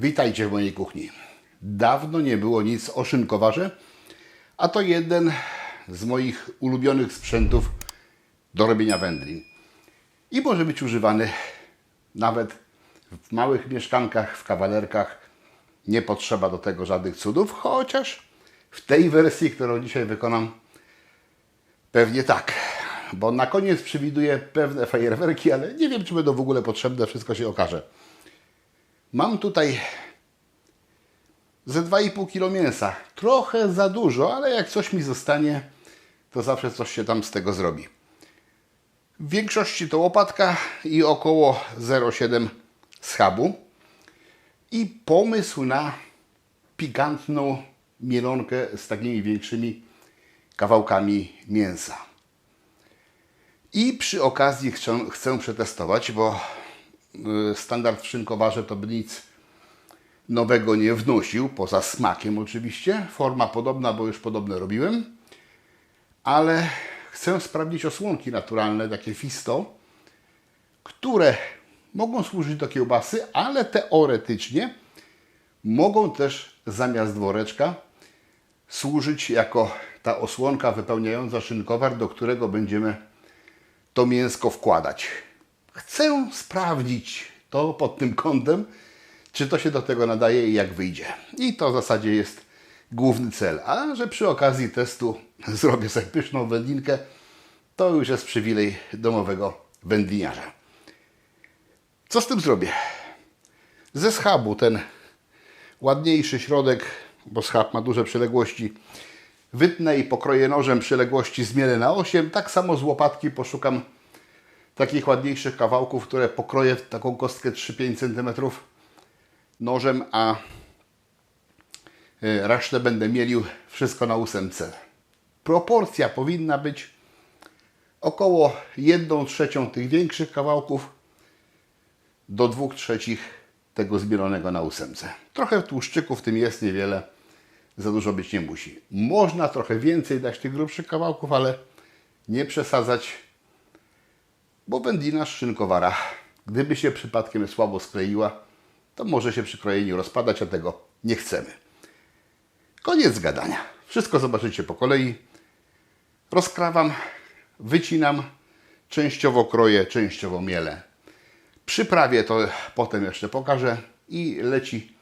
Witajcie w mojej kuchni. Dawno nie było nic o szynkowarze, a to jeden z moich ulubionych sprzętów do robienia wędlin. I może być używany nawet w małych mieszkankach, w kawalerkach. Nie potrzeba do tego żadnych cudów, chociaż w tej wersji, którą dzisiaj wykonam, pewnie tak. Bo na koniec przewiduję pewne fajerwerki, ale nie wiem, czy będą w ogóle potrzebne, wszystko się okaże. Mam tutaj ze 2,5 kg mięsa. Trochę za dużo, ale jak coś mi zostanie, to zawsze coś się tam z tego zrobi. W większości to łopatka i około 0,7 schabu. I pomysł na pikantną mielonkę z takimi większymi kawałkami mięsa. I przy okazji chcę przetestować, bo standard w szynkowarze to by nic nowego nie wnosił, poza smakiem oczywiście. Forma podobna, bo już podobne robiłem. Ale chcę sprawdzić osłonki naturalne, takie Fisto, które mogą służyć do kiełbasy, ale teoretycznie mogą też zamiast woreczka służyć jako ta osłonka wypełniająca szynkowar, do którego będziemy to mięsko wkładać. Chcę sprawdzić to pod tym kątem, czy to się do tego nadaje i jak wyjdzie. I to w zasadzie jest główny cel. A że przy okazji testu zrobię sobie pyszną wędlinkę, to już jest przywilej domowego wędliniarza. Co z tym zrobię? Ze schabu ten ładniejszy środek, bo schab ma duże przyległości, wytnę i pokroję nożem, przyległości zmielę na 8. Tak samo z łopatki poszukam takich ładniejszych kawałków, które pokroję w taką kostkę 3-5 cm nożem, a resztę będę mielił wszystko na 8. Proporcja powinna być około 1/3 tych większych kawałków do 2/3 tego zmielonego na 8. Trochę tłuszczyku w tym jest, niewiele, za dużo być nie musi. Można trochę więcej dać tych grubszych kawałków, ale nie przesadzać, bo wędlina z szynkowara, gdyby się przypadkiem słabo skleiła, to może się przy krojeniu rozpadać, a tego nie chcemy. Koniec gadania. Wszystko zobaczycie po kolei. Rozkrawam, wycinam, częściowo kroję, częściowo mielę. Przyprawię to, potem jeszcze pokażę i leci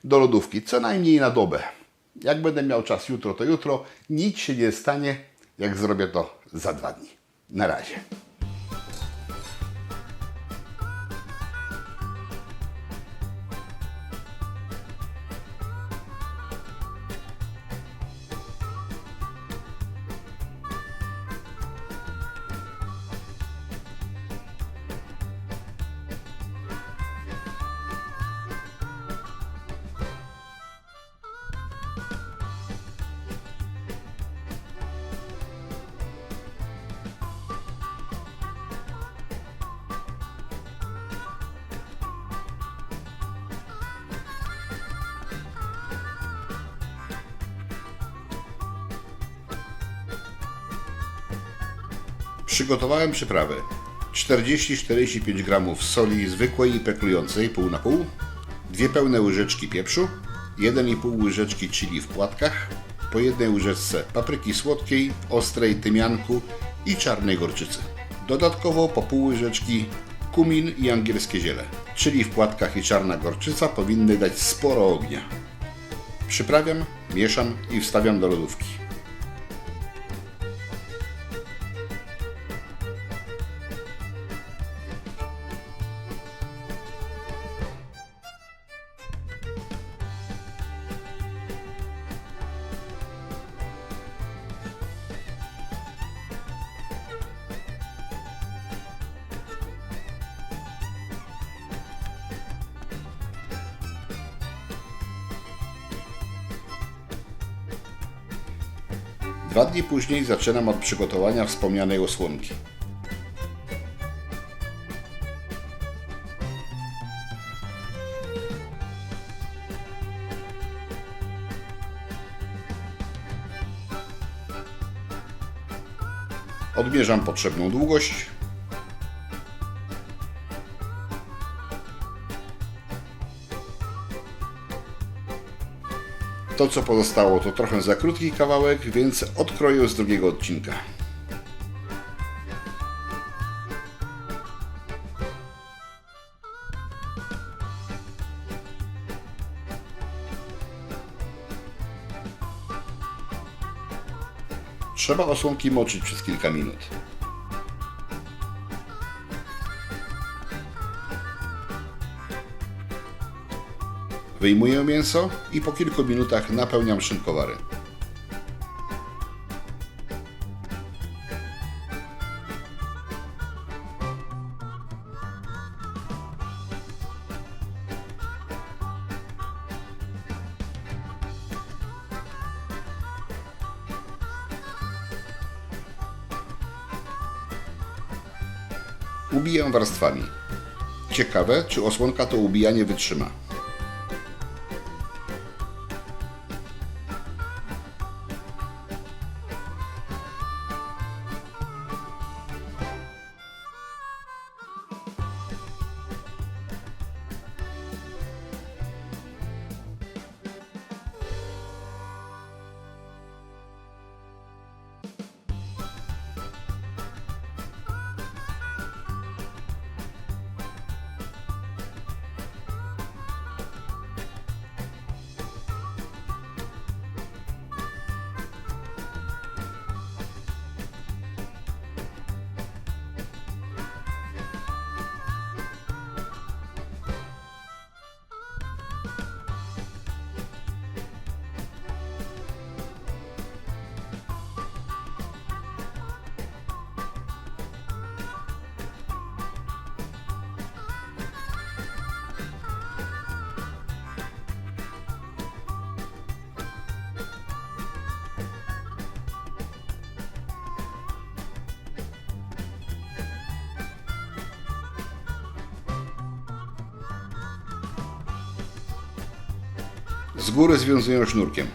do lodówki, co najmniej na dobę. Jak będę miał czas jutro, to jutro. Nic się nie stanie, jak zrobię to za 2 dni. Na razie. Przygotowałem przyprawę. 40-45 g soli zwykłej i peklującej, pół na pół, 2 pełne łyżeczki pieprzu, 1,5 łyżeczki chili w płatkach, po 1 łyżeczce papryki słodkiej, ostrej, tymianku i czarnej gorczycy. Dodatkowo po pół łyżeczki kumin i angielskie ziele. Chili w płatkach i czarna gorczyca powinny dać sporo ognia. Przyprawiam, mieszam i wstawiam do lodówki. Dwa dni później zaczynam od przygotowania wspomnianej osłonki. Odmierzam potrzebną długość. To co pozostało to trochę za krótki kawałek, więc odkroję z drugiego odcinka. Trzeba osłonki moczyć przez kilka minut. Wyjmuję mięso i po kilku minutach napełniam szynkowary. Ubiję warstwami. Ciekawe, czy osłonka to ubijanie wytrzyma. Z góry związuję sznurkiem.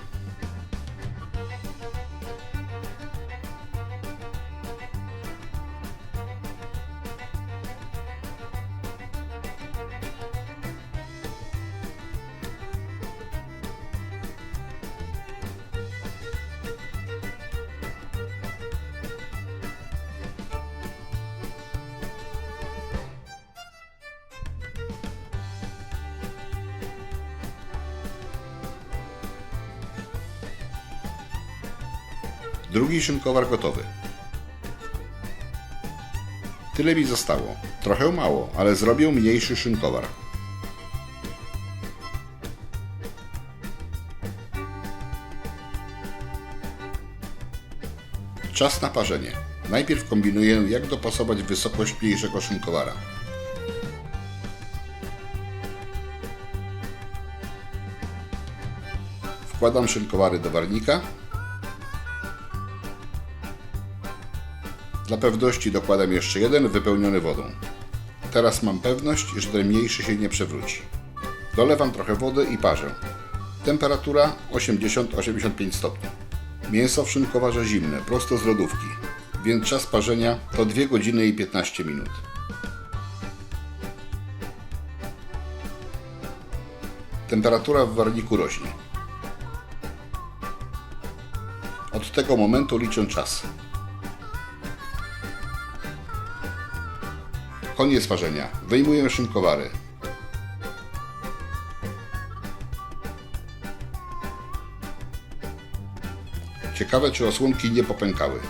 Drugi szynkowar gotowy. Tyle mi zostało. Trochę mało, ale zrobię mniejszy szynkowar. Czas na parzenie. Najpierw kombinuję, jak dopasować wysokość mniejszego szynkowara. Wkładam szynkowary do warnika. Dla pewności dokładam jeszcze jeden wypełniony wodą. Teraz mam pewność, że ten mniejszy się nie przewróci. Dolewam trochę wody i parzę. Temperatura 80-85 stopni. Mięso w szynkowarze zimne, prosto z lodówki, więc czas parzenia to 2 godziny i 15 minut. Temperatura w warniku rośnie. Od tego momentu liczę czas. Koniec parzenia. Wyjmuję szynkowary. Ciekawe, czy osłonki nie popękały.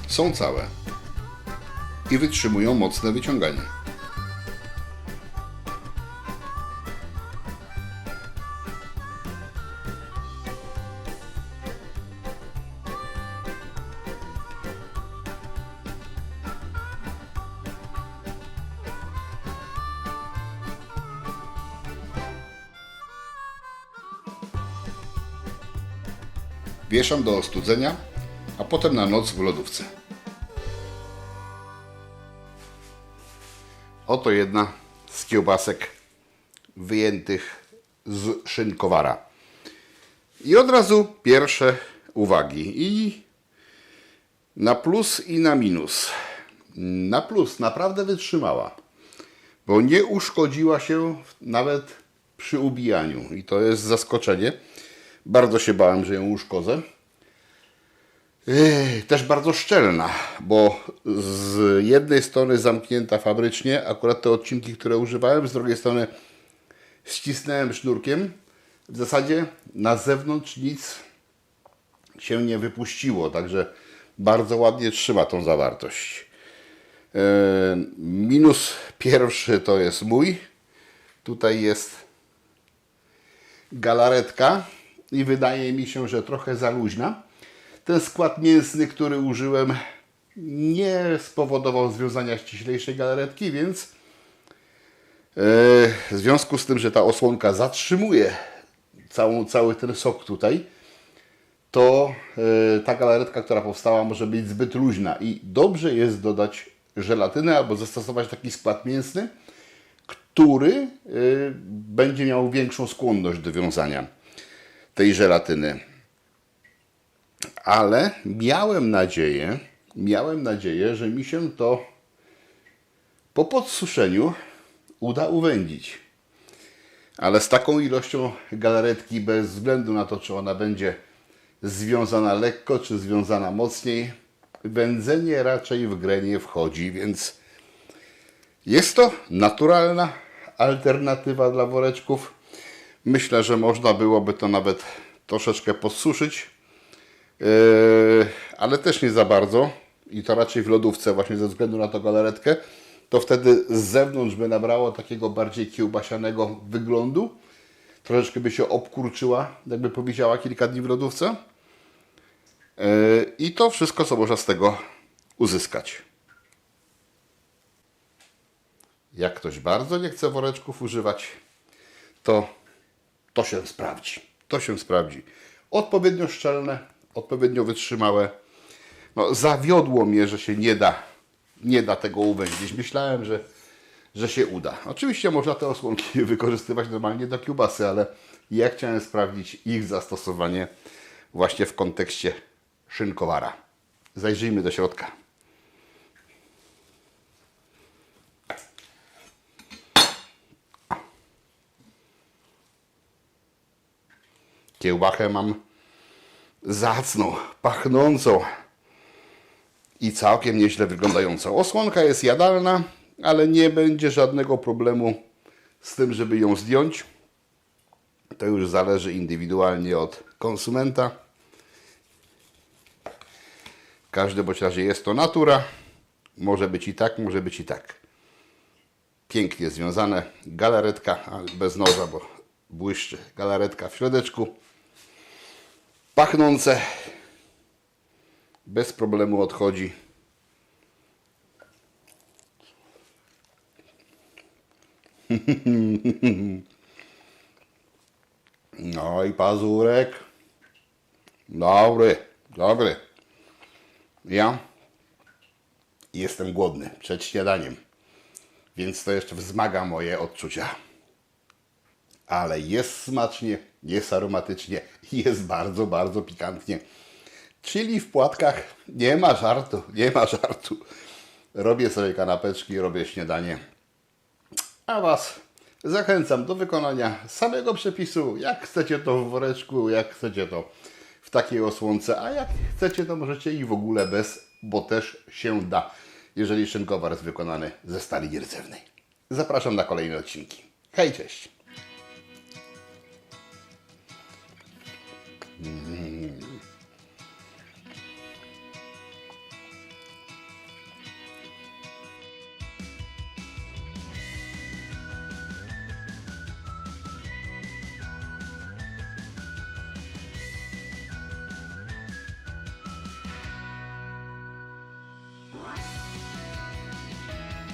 Są całe i wytrzymują mocne wyciąganie. Wieszam do ostudzenia, a potem na noc w lodówce. Oto jedna z kiełbasek wyjętych z szynkowara. I od razu pierwsze uwagi. I na plus i na minus. na plus, naprawdę wytrzymała, bo nie uszkodziła się nawet przy ubijaniu i to jest zaskoczenie. Bardzo się bałem, że ją uszkodzę. Też bardzo szczelna, bo z jednej strony zamknięta fabrycznie, akurat te odcinki, które używałem, z drugiej strony ścisnąłem sznurkiem. W zasadzie na zewnątrz nic się nie wypuściło, także bardzo ładnie trzyma tą zawartość. Minus pierwszy to jest mój. Tutaj jest galaretka i wydaje mi się, że trochę za luźna. Ten skład mięsny, który użyłem, nie spowodował związania ściślejszej galaretki, więc w związku z tym, że ta osłonka zatrzymuje cały ten sok tutaj, to ta galaretka, która powstała, może być zbyt luźna i dobrze jest dodać żelatynę albo zastosować taki skład mięsny, który będzie miał większą skłonność do wiązania tej żelatyny. Ale miałem nadzieję, że mi się to po podsuszeniu uda uwędzić. Ale z taką ilością galaretki, bez względu na to, czy ona będzie związana lekko, czy związana mocniej, wędzenie raczej w grę nie wchodzi, więc jest to naturalna alternatywa dla woreczków. Myślę, że można byłoby to nawet troszeczkę podsuszyć, ale też nie za bardzo i to raczej w lodówce właśnie ze względu na tą galaretkę. To wtedy z zewnątrz by nabrało takiego bardziej kiełbasianego wyglądu. Troszeczkę by się obkurczyła, jakby powiedziała kilka dni w lodówce. I to wszystko, co można z tego uzyskać. Jak ktoś bardzo nie chce woreczków używać, to się sprawdzi. To się sprawdzi. Odpowiednio szczelne, odpowiednio wytrzymałe. No, zawiodło mnie, że się nie da tego uwędzić. Myślałem, że się uda. Oczywiście można te osłonki wykorzystywać normalnie do kiełbasy, ale ja chciałem sprawdzić ich zastosowanie właśnie w kontekście szynkowara. Zajrzyjmy do środka. Kiełbachę mam zacną, pachnącą i całkiem nieźle wyglądającą. Osłonka jest jadalna, ale nie będzie żadnego problemu z tym, żeby ją zdjąć. To już zależy indywidualnie od konsumenta. W każdym bądź razie jest to natura. Może być i tak, może być i tak. Pięknie związane. Galaretka, bez noża, bo błyszczy. Galaretka w środeczku. Pachnące. Bez problemu odchodzi. No i pazurek. Dobry, dobry. Ja jestem głodny przed śniadaniem, więc to jeszcze wzmaga moje odczucia. Ale jest smacznie, jest aromatycznie, jest bardzo, bardzo pikantnie. Czyli w płatkach nie ma żartu, nie ma żartu. Robię sobie kanapeczki, robię śniadanie. A Was zachęcam do wykonania samego przepisu. Jak chcecie to w woreczku, jak chcecie to w takiej osłonce, a jak chcecie to możecie i w ogóle bez, bo też się da, jeżeli szynkowar jest wykonany ze stali nierdzewnej. Zapraszam na kolejne odcinki. Hej, cześć!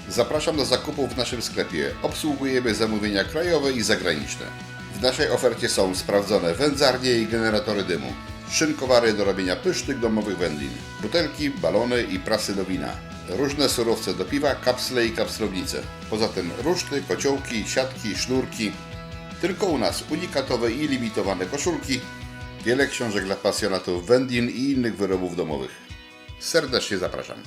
Zapraszam do zakupów w naszym sklepie. Obsługujemy zamówienia krajowe i zagraniczne. W naszej ofercie są sprawdzone wędzarnie i generatory dymu, szynkowary do robienia pysznych domowych wędlin, butelki, balony i prasy do wina, różne surowce do piwa, kapsle i kapslownice. Poza tym ruszty, kociołki, siatki, sznurki. Tylko u nas unikatowe i limitowane koszulki, wiele książek dla pasjonatów wędlin i innych wyrobów domowych. Serdecznie zapraszam.